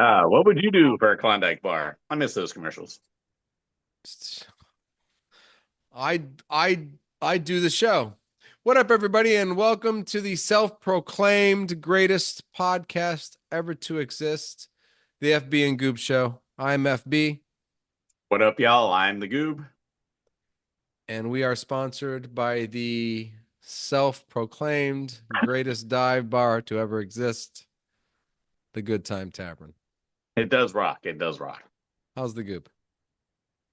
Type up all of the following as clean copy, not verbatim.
What would you do for a Klondike bar? I miss those commercials. I I I do the show. What up, everybody, and welcome to the self-proclaimed greatest podcast ever to exist, the FB and Goob Show. I'm FB, What up, y'all? I'm the Goob. and we are sponsored by the self-proclaimed greatest dive bar to ever exist, the Good Time Tavern. It does rock. It does rock. How's the Goob?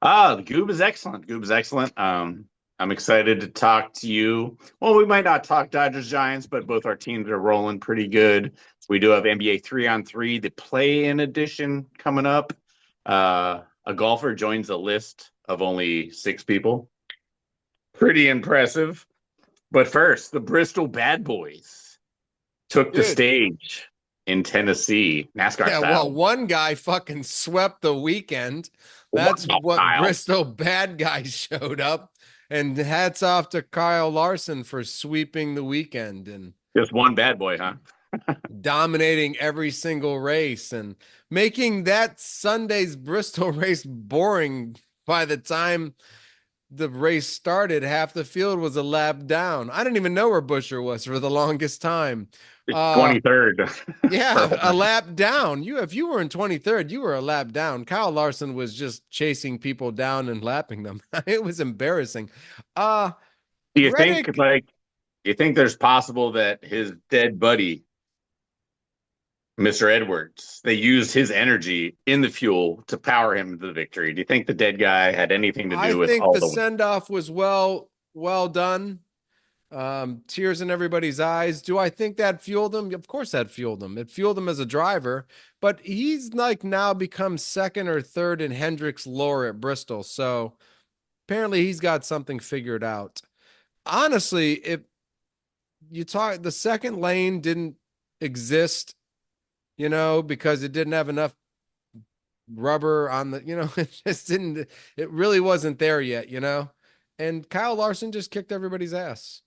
The Goob is excellent. Goob is excellent. I'm excited to talk to you. Well, we might not talk Dodgers Giants, but both our teams are rolling pretty good. We do have NBA 3-on-3, the play-in edition coming up. A golfer joins a list of only 6 people. Pretty impressive. But first, the Bristol Bad Boys took the Dude. stage in Tennessee, NASCAR Yeah, well, style. one guy fucking swept the weekend. That's Wow, what Kyle. Bristol bad guys showed up. And hats off to Kyle Larson for sweeping the weekend and Just one bad boy, huh? dominating every single race and making that Sunday's Bristol race boring by the time the race started. Half the field was a lap down. I didn't even know where Busher was for the longest time. 23rd. Yeah, a lap down. If you were in 23rd, you were a lap down. Kyle Larson was just chasing people down and lapping them. It was embarrassing. Uh Do you think Reddick, like you think there's possible that his dead buddy, Mr. Edwards, they used his energy in the fuel to power him to the victory? Do you think the dead guy had anything to I do with think all the the send-off was well done. Tears in everybody's eyes. Do I think that fueled him? Of course that fueled him. It fueled him as a driver, but he's like now become second or third in Hendrick's lore at Bristol. So apparently he's got something figured out. Honestly, if you talk, the second lane didn't exist, because it didn't have enough rubber on it just didn't, it really wasn't there yet. And Kyle Larson just kicked everybody's ass.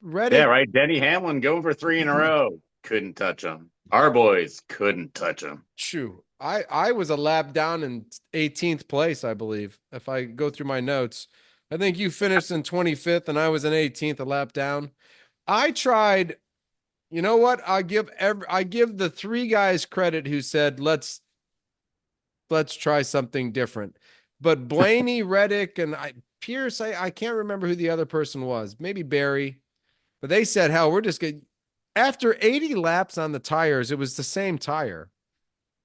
Yeah, Reddick, right. Denny Hamlin going for 3 in a row. Couldn't touch him. Our boys couldn't touch him. true. I was a lap down in 18th place, I believe. If I go through my notes, I think you finished in 25th and I was in 18th, a lap down. I tried. You know what? I give the 3 guys credit who said let's try something different. But Blaney, Reddick, and Pierce, I can't remember who the other person was. Maybe Barry. But they said, hell, we're just going after 80 laps on the tires, it was the same tire.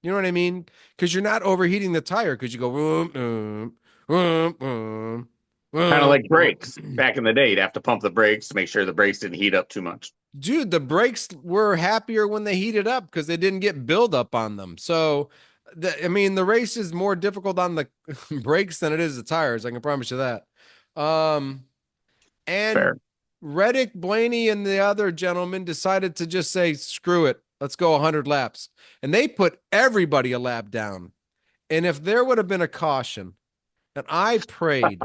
You know what I mean? Because you're not overheating the tire because you go Kind of like brakes. Back in the day, you'd have to pump the brakes to make sure the brakes didn't heat up too much. Dude, the brakes were happier when they heated up because they didn't get buildup on them. So, the race is more difficult on the brakes than it is the tires. I can promise you that. Fair. And Reddick, Blaney, and the other gentleman decided to just say, screw it. Let's go 100 laps. And they put everybody a lap down. And if there would have been a caution, and I prayed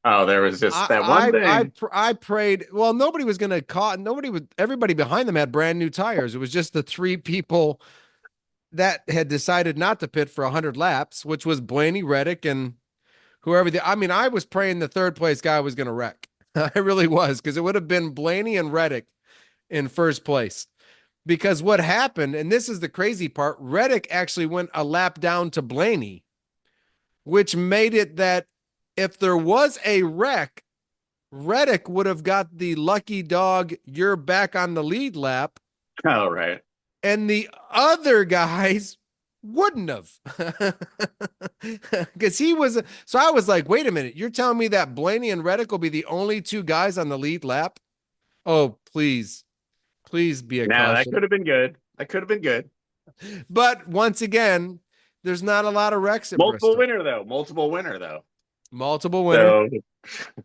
Oh, there was just that one thing. I prayed. Well, nobody was going to caught. Nobody would. Everybody behind them had brand new tires. It was just the 3 people that had decided not to pit for 100 laps, which was Blaney, Reddick, and whoever. I was praying the third place guy was going to wreck. I really was, because it would have been Blaney and Reddick in first place. Because what happened, and this is the crazy part, Reddick actually went a lap down to Blaney, which made it that if there was a wreck, Reddick would have got the lucky dog, you're back on the lead lap, Oh, right. and the other guys wouldn't have. Because he was. So I was like, wait a minute, you're telling me that Blaney and Reddick will be the only 2 guys on the lead lap? Oh, please. Please be a Now that caution. could have been good. That could have been good. But once again, there's not a lot of wrecks at Multiple Bristol. winner though. Multiple winner though. Multiple winner. So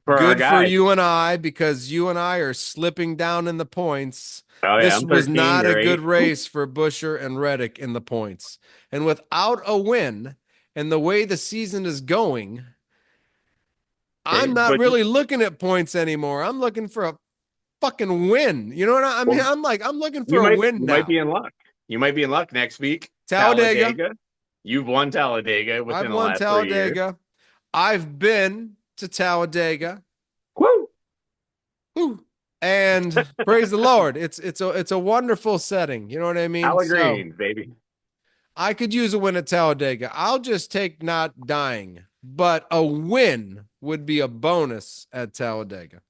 for our Good for guys. you and I, because you and I are slipping down in the points. Oh yeah, This I'm was 13. not a You're good 8. race for Busher and Reddick in the points. And without a win and the way the season is going, Okay, I'm not but really looking at points anymore. I'm looking for a fucking win. You know what I mean? well, I'm looking for a win you might now. be in luck. You might be in luck next week. Talladega. Talladega. You've won Talladega I've within the won last 3 years. Talladega. I've been to Talladega. Woo! Whew. And praise the Lord. It's a wonderful setting. You know what I mean? So Green, baby. I could use a win at Talladega. I'll just take not dying, but a win would be a bonus at Talladega.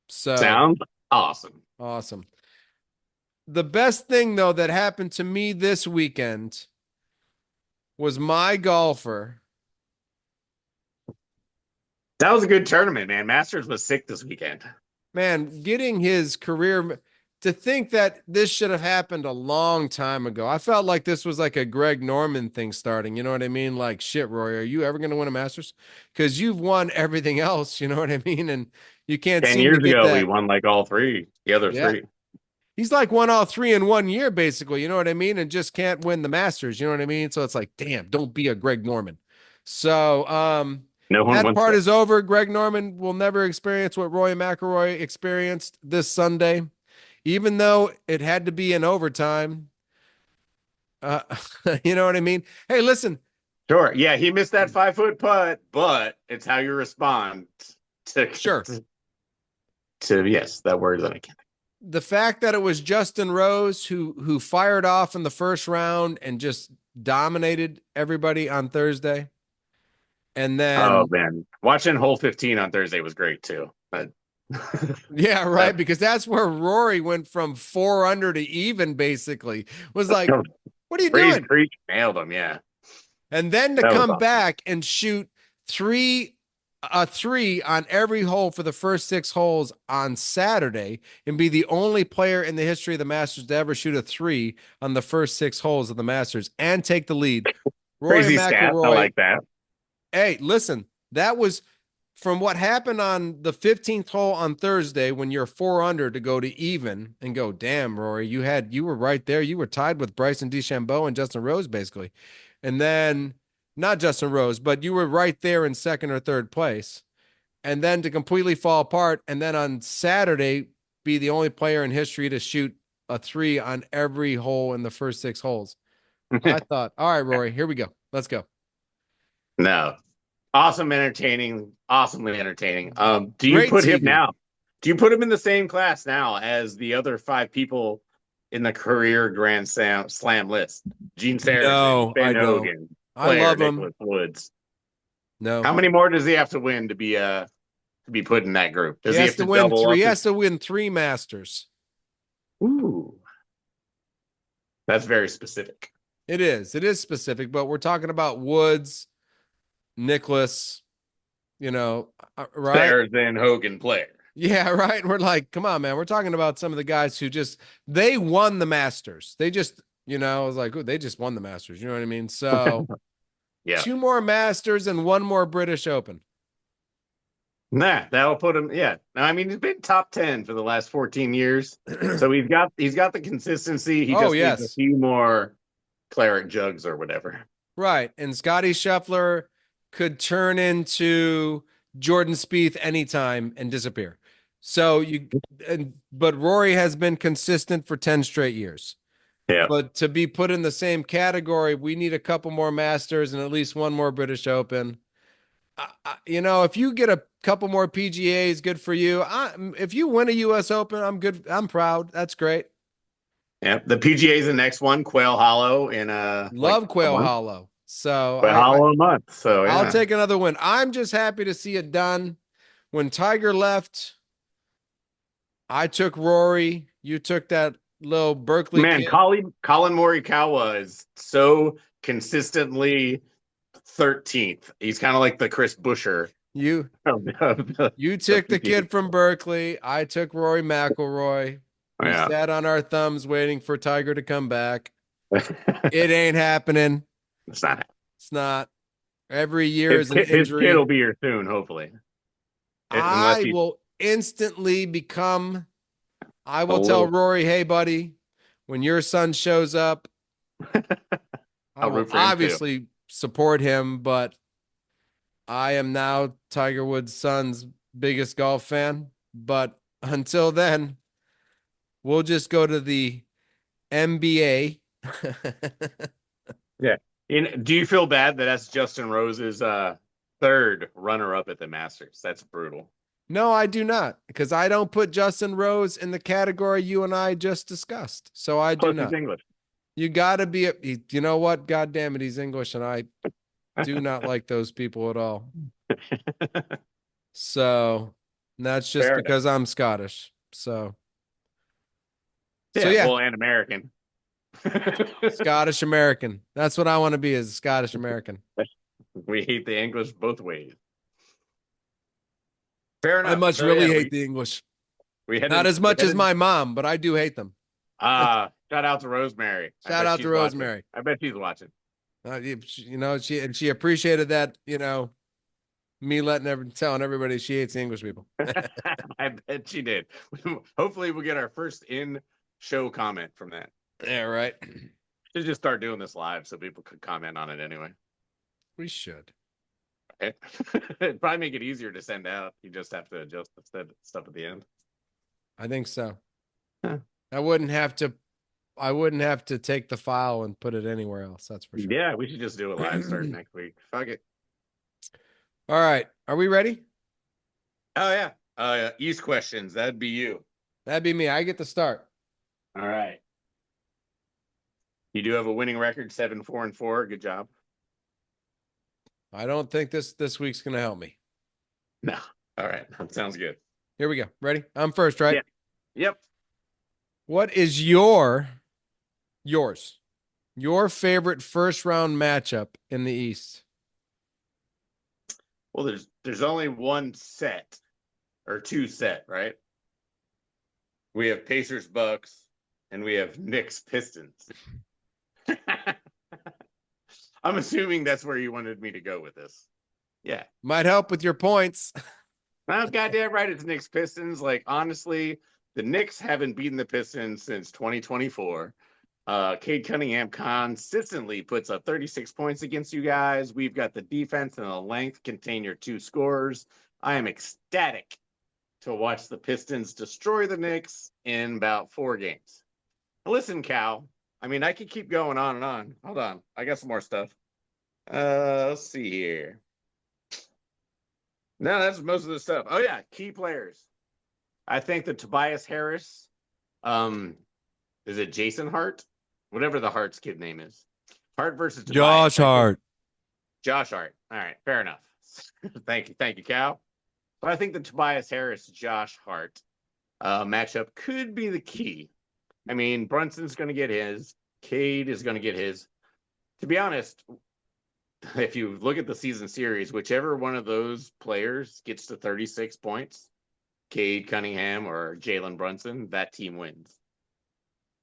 So Sounds awesome. awesome. The best thing though that happened to me this weekend was my golfer. That was a good tournament, man. Masters was sick this weekend. Man, getting his career, to think that this should have happened a long time ago. I felt like this was like a Greg Norman thing starting. You know what I mean? Like, shit, Roy, are you ever going to win a Masters? Because you've won everything else. You know what I mean? And you can't 10 seem to years get ago, we that. won like all three, the other Yeah. three. He's like won all three in 1 year, basically. You know what I mean? And just can't win the Masters. You know what I mean? So it's like, damn, don't be a Greg Norman. So, No one that wants part that. is over. Greg Norman will never experience what Roy McIlroy experienced this Sunday, even though it had to be in overtime. Uh, you know what I mean? Hey, listen. Sure. Yeah, he missed that 5-foot putt, but it's how you respond to Sure. to yes, that word that I can't. The fact that it was Justin Rose who fired off in the first round and just dominated everybody on Thursday. And Oh then man, watching hole 15 on Thursday was great too. But yeah, right. Because that's where Rory went from 4 under to even, basically. Was like, what are you Breeze doing? Creek nailed him, yeah. And then to That was come awesome. back and shoot a three on every hole for the first 6 holes on Saturday and be the only player in the history of the Masters to ever shoot a 3 on the first 6 holes of the Masters and take the lead. Rory Crazy stat. I McIlroy. like that. Hey, listen, that was from what happened on the 15th hole on Thursday when you're 4 under to go to even and go, damn, Rory, you were right there. You were tied with Bryson DeChambeau and Justin Rose, basically. And then not Justin Rose, but you were right there in second or third place. And then to completely fall apart. And then on Saturday, be the only player in history to shoot a 3 on every hole in the first 6 holes. I thought, all right, Rory, here we go. Let's go. No. Awesome, entertaining, awesomely entertaining. Do you Great put him TV. now? Do you put him in the same class now as the other 5 people in the career Grand Slam list? Gene Sarazen, No, I Ben don't. Hogan, I Flair, love him. Nicholas Woods. No. How many more does he have to win to be put in that group? Does He he has have to to win double 3. up? He has to win 3 Masters. Ooh, that's very specific. It is. It is specific, but we're talking about Woods, Nicholas, right? Sarazen, Hogan, Flair. Yeah, right. We're like, come on, man. We're talking about some of the guys who they won the Masters. They just, I was like, ooh, they just won the Masters. You know what I mean? So Yeah. 2 more Masters and 1 more British Open. Nah, that'll put him. Yeah, I mean he's been top 10 for the last 14 years, so he's got the consistency. He just needs a yes. few more claret jugs or whatever. Right, and Scotty Scheffler could turn into Jordan Spieth anytime and disappear. So but Rory has been consistent for 10 straight years. Yeah, But to be put in the same category, we need a couple more Masters and at least 1 more British Open. If you get a couple more PGAs, good for you. If you win a U.S. Open, I'm good. I'm proud. That's great. yeah. The PGA is the next one, Quail Hollow in Love Quail Hollow. So Quail Hollow a month. So yeah, I'll take another win. I'm just happy to see it done. When Tiger left, I took Rory. You took that little Berkeley man. kid. Colin Morikawa is so consistently 13th. He's kind of like the Chris Buescher. You took the kid from Berkeley. I took Rory McIlroy. We sat on our thumbs waiting for Tiger to come back. It ain't happening. It's not. It's not. Every year is an injury. His kid will be here soon, hopefully. I will instantly become. I will tell Rory, hey, buddy, when your son shows up, I will obviously support him, but I am now Tiger Woods' son's biggest golf fan. But until then, we'll just go to the NBA Yeah. Do you feel bad that that's Justin Rose's third runner-up at the Masters? That's brutal. No, I do not, because I don't put Justin Rose in the category you and I just discussed. So I do Plus, he's not. English. You got to be, you know what? God damn it, he's English, and I do not like those people at all. So that's just Fair enough. because I'm Scottish. So Yeah, yeah, well, and American. Scottish American. That's what I want to be, as a Scottish American. We hate the English both ways. Fair I enough. must So really yeah, hate the English. we Not headed as we much as headed my mom, but I do hate them. shout out to Rosemary. I Shout bet out to she's watching. Rosemary. I bet she's watching. She appreciated that, me telling everybody she hates the English people. I bet she did. Hopefully we'll get our first in-show comment from that. Yeah, right. Should just start doing this live so people could comment on it anyway. We should. It'd probably make it easier to send out. You just have to adjust the stuff at the end. I think so. Huh. I wouldn't have to take the file and put it anywhere else. That's for sure. Yeah, we should just do it live starting next week. Fuck it. All right. Are we ready? Oh yeah. East questions. That'd be you. That'd be me. I get to start. All right. You do have a winning record, 7-4-4. Good job. I don't think this week's gonna help me. No. All right. That sounds good. Here we go. Ready? I'm first, right? Yeah. Yep. What is yours, your favorite first round matchup in the East? Well, there's only one set or two set, right? We have Pacers Bucks and we have Knicks Pistons. I'm assuming that's where you wanted me to go with this. Yeah. Might help with your points. Well, goddamn right, it's Knicks Pistons. Like, honestly, the Knicks haven't beaten the Pistons since 2024. Cade Cunningham consistently puts up 36 points against you guys. We've got the defense and the length contain your two scorers. I am ecstatic to watch the Pistons destroy the Knicks in about 4 games. Listen, Cal, I mean, I could keep going on and on. Hold on. I got some more stuff. Let's see here. No, that's most of the stuff. Oh, yeah. Key players. I think that Tobias Harris, is it Jason Hart? Whatever the Hart's kid name is. Hart versus Tobias. Josh Hart. Josh Hart. All right. Fair enough. Thank you. Thank you, Cal. But I think the Tobias Harris, Josh Hart matchup could be the key. I mean, Brunson's going to get his. Cade is going to get his. To be honest, if you look at the season series, whichever one of those players gets to 36 points, Cade Cunningham or Jalen Brunson, that team wins.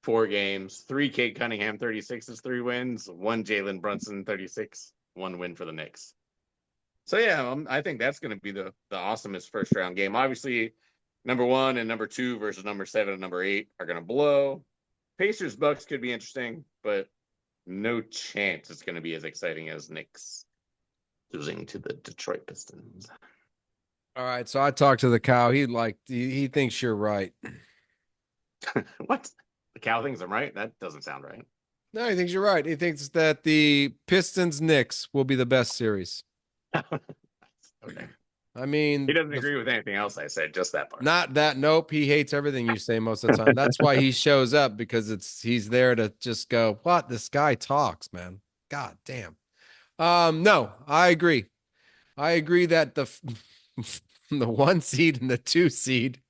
4 games, 3 Cade Cunningham 36 is 3 wins, 1 Jalen Brunson 36, 1 win for the Knicks. So yeah, I think that's going to be the awesomest first round game. Obviously, number 1 and number 2 versus number 7 and number 8 are going to blow. Pacers Bucks could be interesting, but no chance it's going to be as exciting as Knicks losing to the Detroit Pistons. All right, so I talked to the cow. He thinks you're right. What? The cow thinks I'm right? That doesn't sound right. No, he thinks you're right. He thinks that the Pistons Knicks will be the best series. Okay. I mean, He doesn't agree with anything else I said, just that part. Not that. Nope. He hates everything you say most of the time. That's why he shows up, because he's there to just go, what? This guy talks, man. God damn. No, I agree. I agree that the 1 seed and the 2 seed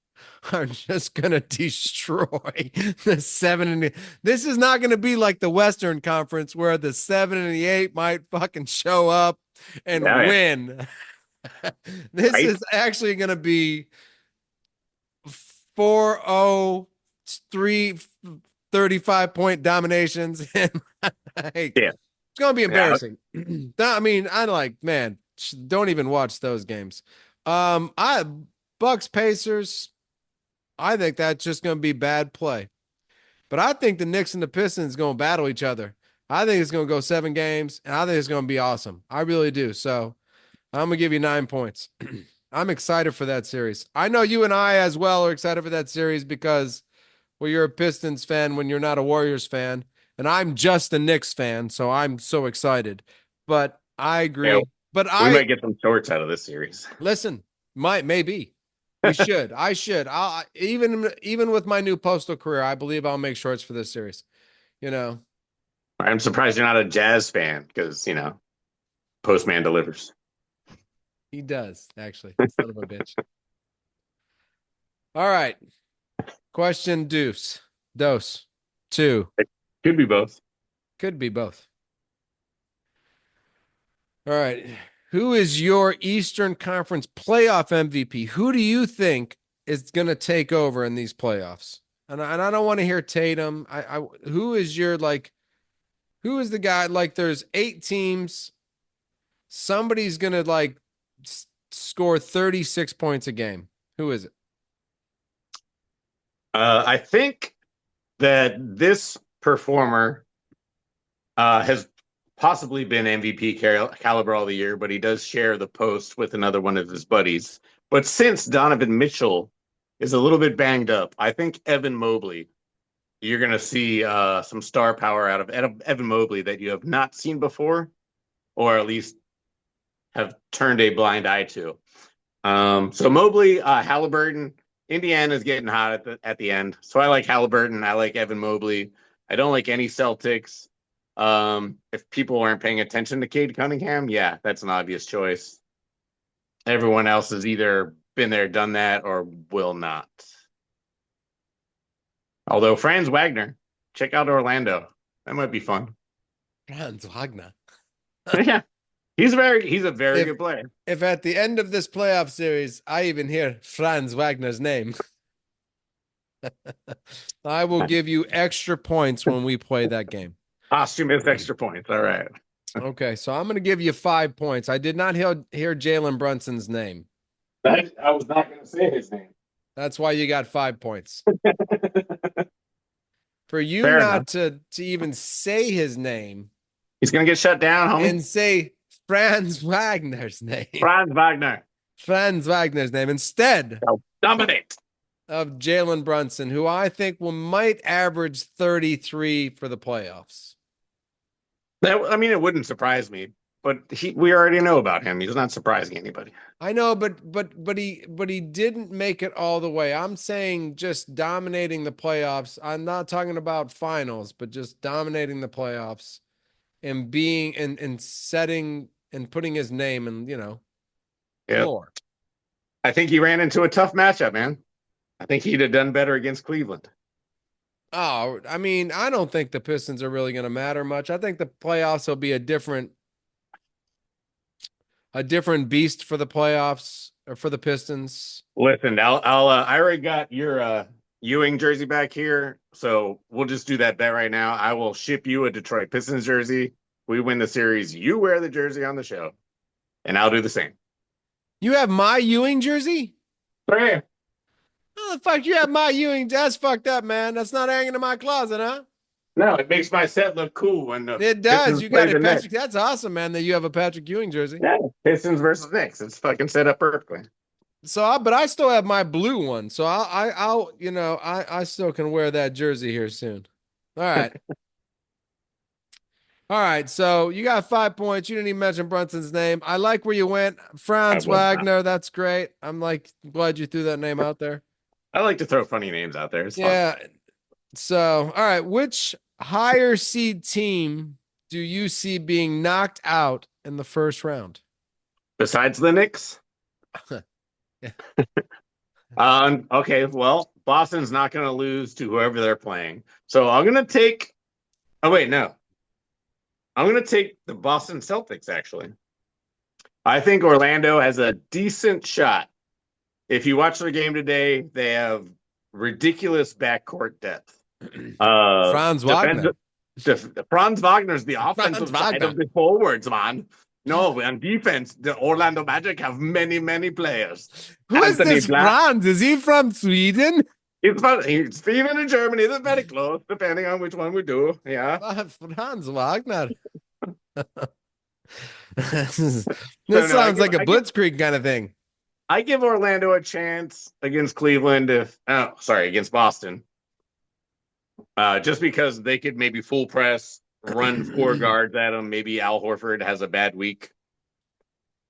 are just gonna destroy the 7 and the. This is not gonna be like the Western Conference where the 7 and the 8 might fucking show up and win. This is actually gonna be 4-0, 35-point dominations, and it's gonna be embarrassing. I mean, man, don't even watch those games. Bucks Pacers, I think that's just gonna be bad play. But I think the Knicks and the Pistons gonna battle each other. I think it's gonna go 7 games, and I think it's gonna be awesome. I really do. So I'm gonna give you 9 points. I'm excited for that series. I know you and I as well are excited for that series because, well, you're a Pistons fan when you're not a Warriors fan. And I'm just a Knicks fan, so I'm so excited. But I Yeah, agree. But we I might get some shorts out of this series. listen, maybe. We should. I should. I'll even with my new postal career, I believe I'll make shorts for this series. You know, I'm surprised you're not a Jazz fan because, Postman delivers. he does, actually. Son of a bitch. All right. Question dose. 2. It could be both. Could be both. All right. Who is your Eastern Conference playoff MVP? Who do you think is going to take over in these playoffs? And I don't want to hear Tatum. Who is your who is the guy? Like, there's 8 teams. Somebody's going to score 36 points a game. Who is it? I think that this performer has possibly been MVP caliber all the year, but he does share the post with another one of his buddies. But since Donovan Mitchell is a little bit banged up, I think Evan Mobley, you're going to see some star power out of Evan Mobley that you have not seen before, or at least have turned a blind eye to. So Mobley, Halliburton, Indiana's getting hot at the end. So I like Halliburton. I like Evan Mobley. I don't like any Celtics. If people aren't paying attention to Cade Cunningham, yeah, that's an obvious choice. Everyone else has either been there, done that, or will not. Although Franz Wagner, check out Orlando. That might be fun. Franz Wagner. Yeah. He's a very good player. If at the end of this playoff series, I even hear Franz Wagner's name, I will give you extra points when we play that game. Posthumous extra points. All right. Okay, so I'm going to give you 5 points. I did not hear Jalen Brunson's name. I was not going to say his name. That's why you got 5 points. For you Fair not enough. to even say his name. He's going to get shut down, homie. And say Franz Wagner's name. Franz Wagner. Franz Wagner's name instead Dominate. of Jalen Brunson, who I think might average 33 for the playoffs. It wouldn't surprise me, but we already know about him. He's not surprising anybody. I know, but he didn't make it all the way. I'm saying just dominating the playoffs. I'm not talking about finals, but just dominating the playoffs and being and setting and putting his name and more. I think he ran into a tough matchup, man. I think he'd have done better against Cleveland. Oh, I mean, I don't think the Pistons are really going to matter much. I think the playoffs will be a different beast for the playoffs or for the Pistons. Listen, I already got your Ewing jersey back here, so we'll just do that bet right now. I will ship you a Detroit Pistons jersey. We win the series. You wear the jersey on the show, and I'll do the same. You have my Ewing jersey? Right. How the fuck you have my Ewing? That's fucked up, man. That's not hanging in my closet, huh? No, it makes my set look cool when it does. You got it, Patrick. That's awesome, man. That you have a Patrick Ewing jersey. Yeah, Pistons versus Knicks. It's fucking set up perfectly. So, but I still have my blue one. So I still can wear that jersey here soon. All right. All right. So you got 5 points. You didn't even mention Brunson's name. I like where you went. Franz Wagner. That's great. I'm glad you threw that name out there. I like to throw funny names out there. It's fun. Fun. So, all right. Which higher seed team do you see being knocked out in the first round? Besides the Knicks? Yeah. Okay, well, Boston's not going to lose to whoever they're playing. So I'm going to take – oh, wait, no. I'm going to take the Boston Celtics, actually. I think Orlando has a decent shot. If you watch their game today, they have ridiculous backcourt depth. Franz Wagner. Franz Wagner's the offensive side of the forwards, man. No, on defense, the Orlando Magic have many, many players. Who is this Franz? Is he from Sweden? He's Sweden and Germany. They're very close, depending on which one we do. Yeah. Franz Wagner. This sounds like a blitzkrieg kind of thing. I give Orlando a chance against Cleveland against Boston. Just because they could maybe full press, run four guards at him. Maybe Al Horford has a bad week.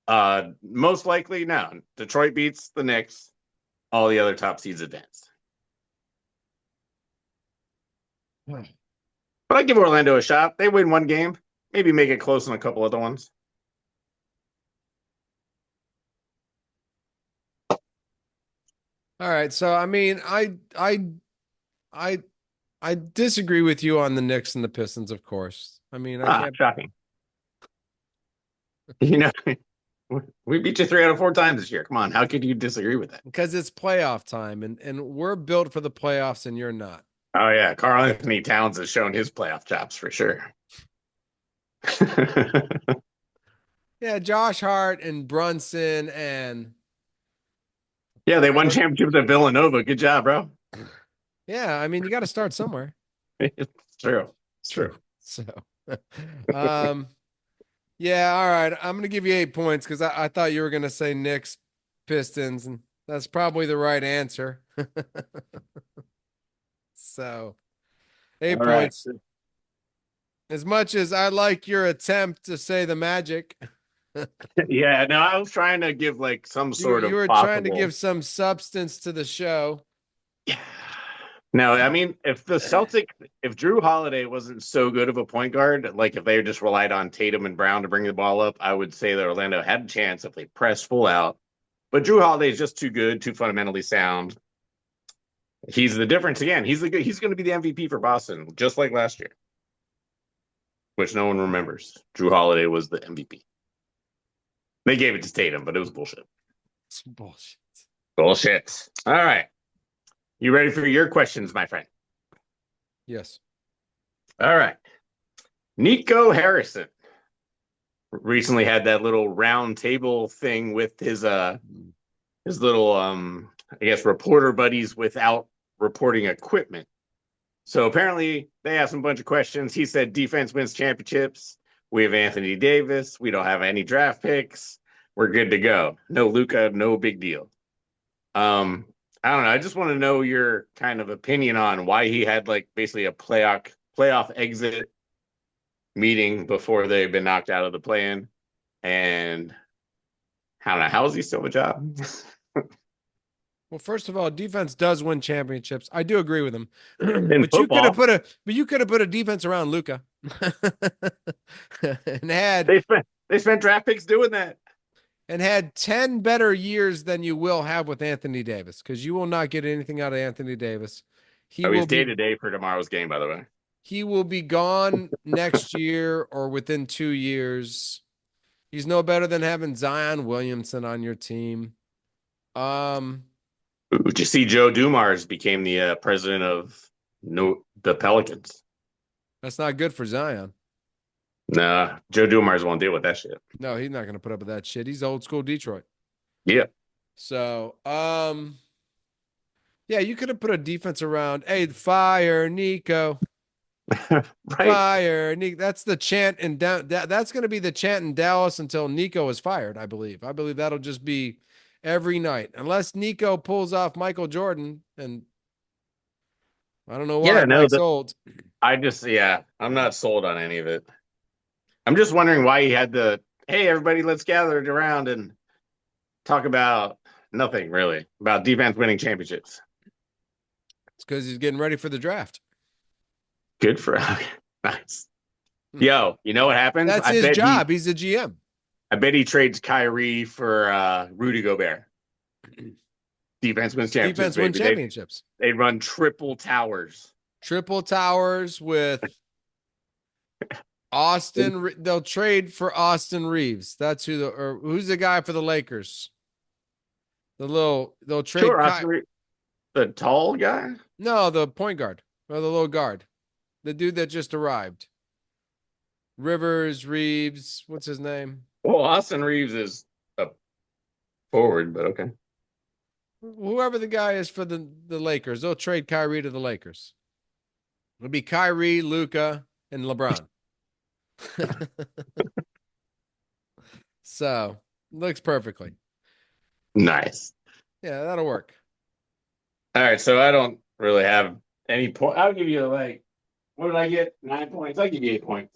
Most likely, no. Detroit beats the Knicks. All the other top seeds advance. But I give Orlando a shot. They win one game, maybe make it close in a couple other ones. All right, so I mean, I I disagree with you on the Knicks and the Pistons, of course. I mean, I can't. Shocking. You know, we beat you 3 out of 4 times this year. Come on, how could you disagree with that? Because it's playoff time, and we're built for the playoffs, and you're not. Oh yeah, Karl Anthony Towns has shown his playoff chops for sure. Yeah, Josh Hart and Brunson and Yeah, they won championships at Villanova. Good job, bro. yeah, I mean, you got to start somewhere. It's true. It's true. So, yeah, all right. I'm gonna give you 8 points because I thought you were gonna say Knicks, Pistons, and that's probably the right answer. So, eight All right. points. As much as I like your attempt to say the Magic, Yeah, no, I was trying to give like some sort you of were trying to possible. give some substance to the show. Yeah. No, I mean, if Drew Holiday wasn't so good of a point guard, like if they just relied on Tatum and Brown to bring the ball up, I would say that Orlando had a chance if they pressed full out. But Drew Holiday is just too good, too fundamentally sound. He's the difference again. He's going to be the MVP for Boston, just like last year, which no one remembers. Drew Holiday was the MVP. They gave it to Tatum, but it was bullshit. It's bullshit. Bullshit. All right. You ready for your questions, my friend? Yes. All right. Nico Harrison recently had that little round table thing with his little I guess reporter buddies without reporting equipment. So apparently they asked him a bunch of questions. He said defense wins championships. We have Anthony Davis. We don't have any draft picks. We're good to go. No Luka, no big deal. I don't know. I just want to know your kind of opinion on why he had like basically a playoff exit meeting before they've been knocked out of the play-in. And I don't know, how is he still a job? Well, first of all, defense does win championships. I do agree with him. In But football, you could have put a defense around Luka and had they spent draft picks doing that. 10 better years than you will have with Anthony Davis, because you will not get anything out of Anthony Davis. He's day to day for tomorrow's game, by the way. He will be gone next year or within 2 years. He's no better than having Zion Williamson on your team. Did you see Joe Dumars became the president of the Pelicans? That's not good for Zion. Nah, Joe Dumars won't deal with that shit. No, he's not going to put up with that shit. He's old school Detroit. Yeah. So, yeah, you could have put a defense around. Hey, fire Nico. Right. Fire Nico. That's the chant in that's going to be the chant in Dallas until Nico is fired, I believe. I believe that'll just be every night. Unless Nico pulls off Michael Jordan, and I don't know why Mike's old. I'm not sold on any of it. I'm just wondering why he had hey, everybody, let's gather around and talk about nothing really, about defense winning championships. It's because he's getting ready for the draft. Good for nice. Yo, you know what happens? That's his job. He's a GM. I bet he trades Kyrie for Rudy Gobert. Defense wins championships. Defense win championships. They run triple towers. Triple towers with Austin. They'll trade for Austin Reeves. That's who's the guy for the Lakers? They'll trade Sure, the tall guy? No, the point guard or the little guard. The dude that just arrived. Rivers, Reeves, what's his name? Well, Austin Reeves is a forward, but okay. Whoever the guy is for the Lakers, they'll trade Kyrie to the Lakers. It'll be Kyrie, Luka, and LeBron. So, looks perfectly. Nice. Yeah, that'll work. All right, so I don't really have Any point? I'll give you like, what did I get? 9 points. I'll give you 8 points.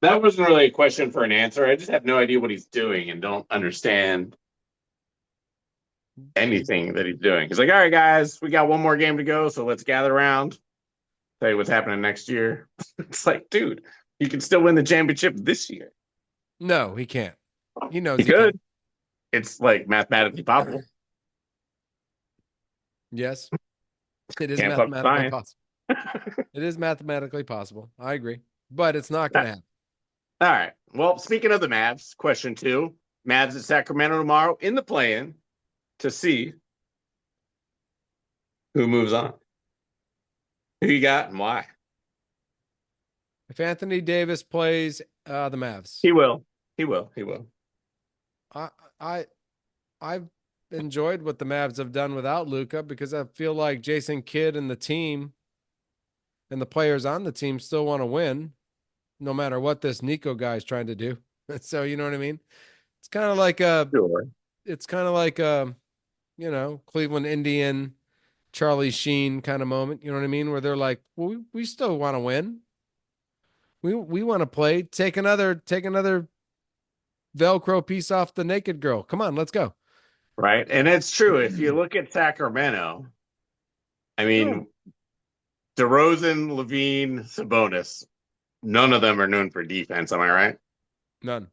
That wasn't really a question for an answer. I just have no idea what he's doing and don't understand anything that he's doing. He's like, all right, guys, we got one more game to go, so let's gather around, tell you what's happening next year. It's like, dude, you can still win the championship this year. No, he can't. He knows He he can't. could. It's like mathematically possible. Yes, it is Can't fuck with mathematically science. possible. It is mathematically possible. I agree, but it's not going to happen. All right. Well, speaking of the Mavs, question two. Mavs at Sacramento tomorrow in the play-in to see who moves on. Who you got and why? If Anthony Davis plays the Mavs, He will. He will. He will. I I I've enjoyed what the Mavs have done without Luka because I feel like Jason Kidd and the team and the players on the team still want to win, no matter what this Nico guy is trying to do. So you know what I mean? It's kind of like Sure. it's kind of like Cleveland Indian, Charlie Sheen kind of moment. You know what I mean? Where they're like, well, we still want to win. We want to play. Take another Velcro piece off the naked girl. Come on, let's go. Right. And it's true. If you look at Sacramento, I mean, DeRozan, Levine, Sabonis, none of them are known for defense. Am I right? None.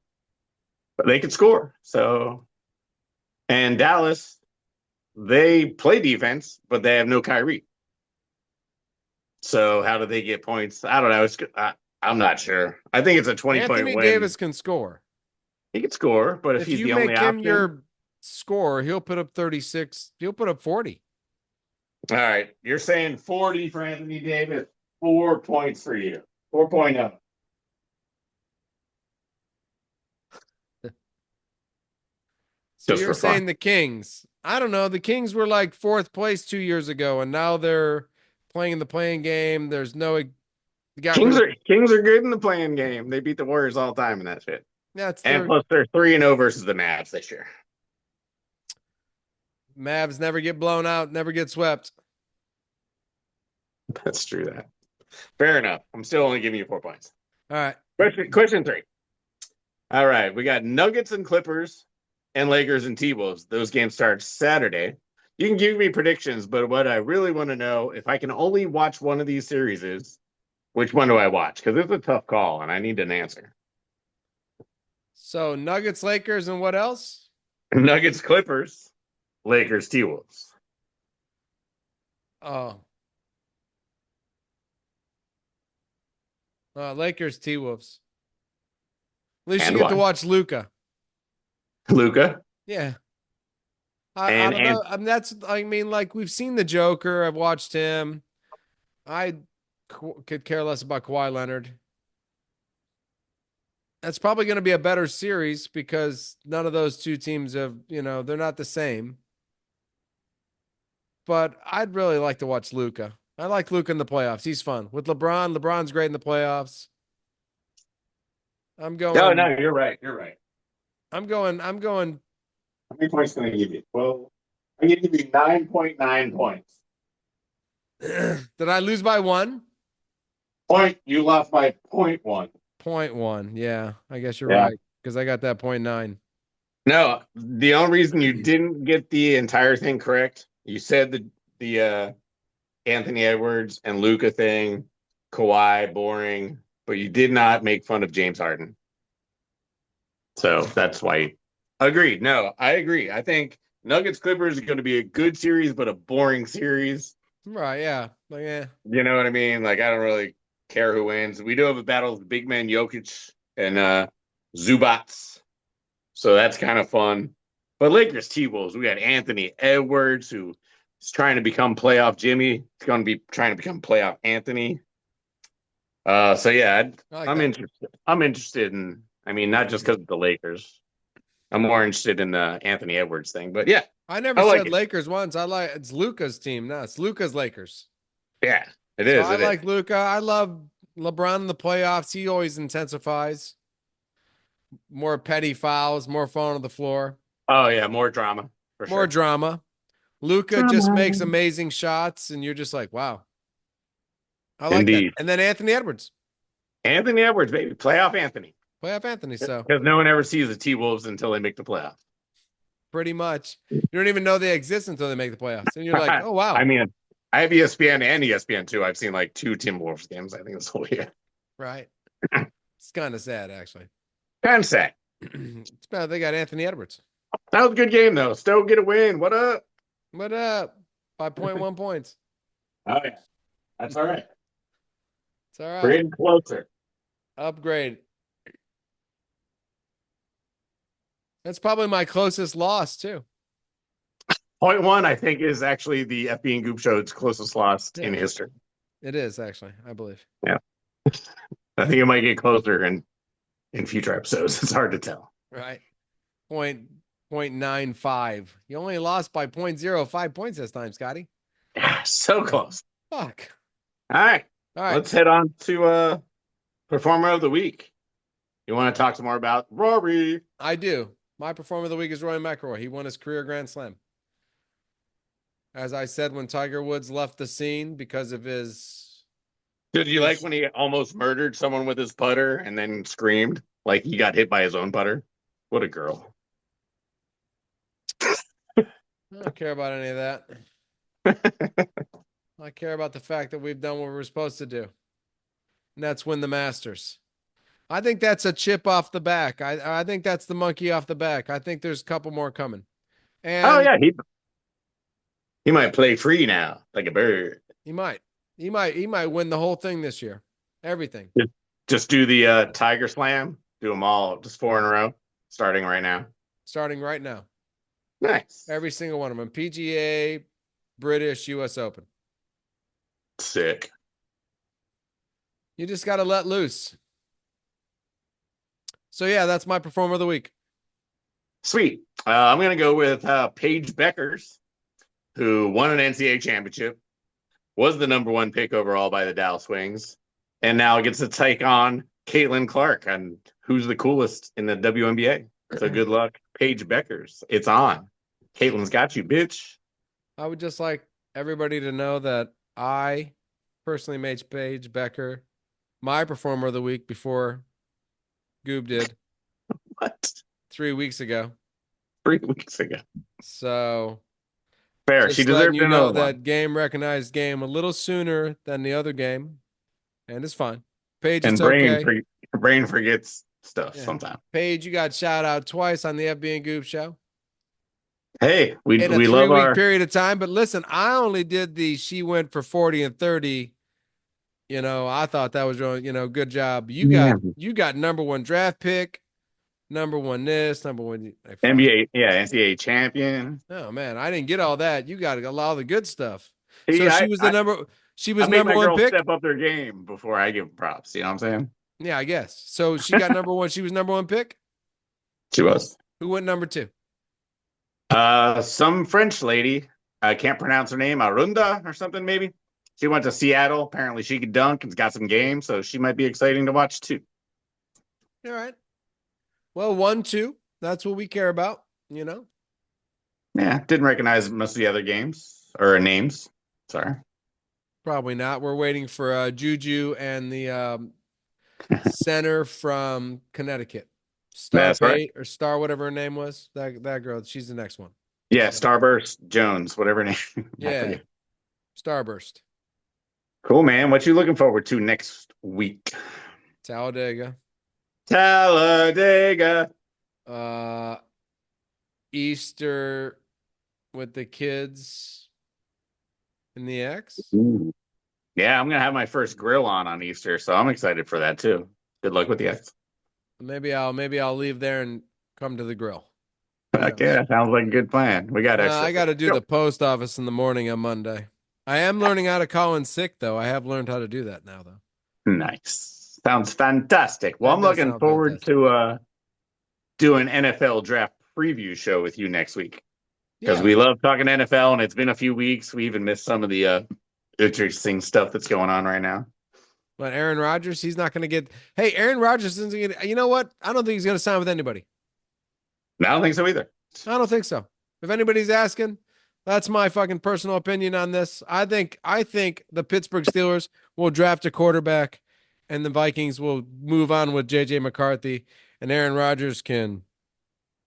But they can score. So, and Dallas, they play defense, but they have no Kyrie. So how do they get points? I don't know. I'm not sure. I think it's a 20-point Anthony win. Davis can score. He can score, but if he's you the make only him option, your scorer, he'll put up 36. He'll put up 40. all right. You're saying 40 for Anthony Davis, 4 points for you. 4.0. So Just you're for fun. saying the Kings. I don't know. The Kings were like fourth place 2 years ago, and now they're playing the playing game. There's no got rid of Kings are good in the playing game. They beat the Warriors all the time in that shit. that's And their plus they're 3-0 versus the Mavs this year. Mavs never get blown out, never get swept. That's true that. Fair enough. I'm still only giving you 4 points. All right. Question three. All right. We got Nuggets and Clippers and Lakers and T-Wolves. Those games start Saturday. You can give me predictions, but what I really want to know, if I can only watch one of these series, is which one do I watch? Because it's a tough call, and I need an answer. So Nuggets, Lakers, and what else? Nuggets, Clippers, Lakers, T-Wolves. Oh. Lakers, T-Wolves. At least And you get to why? watch Luka. Luka. Yeah. I And don't know. I mean, like we've seen the Joker. I've watched him. I could care less about Kawhi Leonard. That's probably going to be a better series because none of those two teams have, they're not the same. But I'd really like to watch Luka. I like Luka in the playoffs. He's fun. With LeBron, LeBron's great in the playoffs. I'm going. No, no, you're right. You're right. I'm going. How many points can I give you? Well, I'm going to give you 9.9 points. Did I lose by 1? You lost by 0.1. 0.1. Yeah, I guess you're Yeah. right because I got that 0.9. No, the only reason you didn't get the entire thing correct, you said the Anthony Edwards and Luka thing, Kawhi, boring, but you did not make fun of James Harden. So that's why. Agreed. No, I agree. I think Nuggets Clippers is going to be a good series, but a boring series. Right? Yeah. Like, yeah. You know what I mean? Like, I don't really care who wins. We do have a battle of big men, Jokic and Zubats. So that's kind of fun. But Lakers T-Wolves, we got Anthony Edwards, who is trying to become playoff Jimmy. He's going to be trying to become playoff Anthony. So yeah, I'm interested. I'm interested in. I mean, not just because of the Lakers. I'm more interested in the Anthony Edwards thing. But yeah, I never like said it. Lakers once. It's Luka's team. No, it's Luka's Lakers. Yeah, it So is. I like Luka. I love LeBron in the playoffs. He always intensifies. More petty fouls, more falling on the floor, Oh yeah, more drama for more sure. drama. Luka just makes amazing shots, and you're just like, wow, I like that. Indeed. And then Anthony Edwards. Anthony Edwards, baby. Playoff Anthony. Playoff Anthony. So Because no one ever sees the T-Wolves until they make the playoffs. pretty much. You don't even know they exist until they make the playoffs. And you're like, oh, wow. I mean, I have ESPN and ESPN too. I've seen like 2 Timberwolves games, I think, this whole year. Right. It's kind of sad, actually. Kind of sad. It's bad they got Anthony Edwards. That was a good game, though. Stowe get a win. What up? What up? By 0.1 points. Oh, yeah. That's all right. It's all right. We're getting closer. Upgrade. That's probably my closest loss, too. 0.1, I think, is actually the FB and Goop show's closest loss in history. It is, actually, I believe. Yeah. I think it might get closer in future episodes. It's hard to tell. Right. 0.95. You only lost by 0.05 points this time, Scotty. Yeah, so close. Fuck. All right. All right. Let's head on to Performer of the Week. You want to talk some more about Rory? I do. My Performer of the Week is Rory McIlroy. He won his career Grand Slam. As I said, when Tiger Woods left the scene because of his... Did you like when he almost murdered someone with his putter and then screamed like he got hit by his own putter? What a girl. I don't care about any of that. I care about the fact that we've done what we're supposed to do. And that's win the Masters. I think that's a chip off the back. I think that's the monkey off the back. I think there's a couple more coming. And oh, yeah. He might play free now, like a bird. He might win the whole thing this year. Everything. Just do the Tiger Slam. Do them all, just 4 in a row, starting right now. Starting right now. Nice. Every single one of them. PGA, British, US Open. Sick. You just got to let loose. So, yeah, that's my Performer of the Week. Sweet. I'm going to go with Paige Beckers, who won an NCAA championship, was the #1 pick overall by the Dallas Wings, and now gets to take on Caitlin Clark, and who's the coolest in the WNBA. So good luck, Paige Beckers. It's on. Caitlin's got you, bitch. I would just like everybody to know that I personally made Paige Becker my Performer of the Week before Goob did. What? 3 weeks ago. 3 weeks ago. So fair. just She deserved you know another that one. game recognized game a little sooner than the other game, and it's fine. Paige, And it's okay. brain forgets stuff sometimes. Paige, you got shout out twice on the FB and Goob show. Hey, we in a love 3-week our period of time. But listen, I only did she went for 40 and 30. You know, I thought that was really, good job. You got #1 draft pick, #1 this, #1 NBA, NCAA champion. Oh man, I didn't get all that. You got a lot of the good stuff. See, so she was #1 pick. Step up their game before I give them props. You know what I'm saying? Yeah, I guess. So she got #1. She was #1 pick. She was. Who went #2? Some French lady. I can't pronounce her name. Arunda or something, maybe. She went to Seattle. Apparently, she could dunk and's got some game, so she might be exciting to watch too. All right. Well, 1, 2. That's what we care about. Yeah, didn't recognize most of the other games or names. Sorry. Probably not. We're waiting for Juju and the center from Connecticut. Star, whatever her name was. That girl. She's the next one. Yeah, Starburst Jones, whatever her name. Yeah, Starburst. Cool, man. What you looking forward to next week? Talladega. Easter with the kids and the ex. Ooh. Yeah, I'm gonna have my first grill on Easter, so I'm excited for that too. Good luck with the ex. Maybe I'll leave there and come to the grill. Okay, sounds like a good plan. We got extra. I got to do the post office in the morning on Monday. I am learning how to call in sick, though. I have learned how to do that now, though. Nice. Sounds fantastic. Well, I'm looking forward to doing NFL draft preview show with you next week because we love talking NFL, and it's been a few weeks. We even missed some of the interesting stuff that's going on right now. But Aaron Rodgers, he's not going to get. Hey, Aaron Rodgers isn't going to. You know what? I don't think he's going to sign with anybody. I don't think so either. I don't think so. If anybody's asking, that's my fucking personal opinion on this. I think the Pittsburgh Steelers will draft a quarterback, and the Vikings will move on with J.J. McCarthy, and Aaron Rodgers can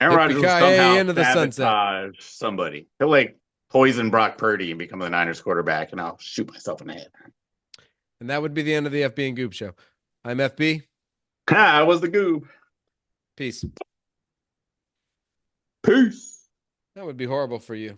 Aaron Rodgers will yippee-ki-yay somehow into the sunset. sabotage somebody. He'll like poison Brock Purdy and become the Niners quarterback, and I'll shoot myself in the head. And that would be the end of the FB and Goob show. I'm FB. I was the Goob. Peace. Peace. That would be horrible for you.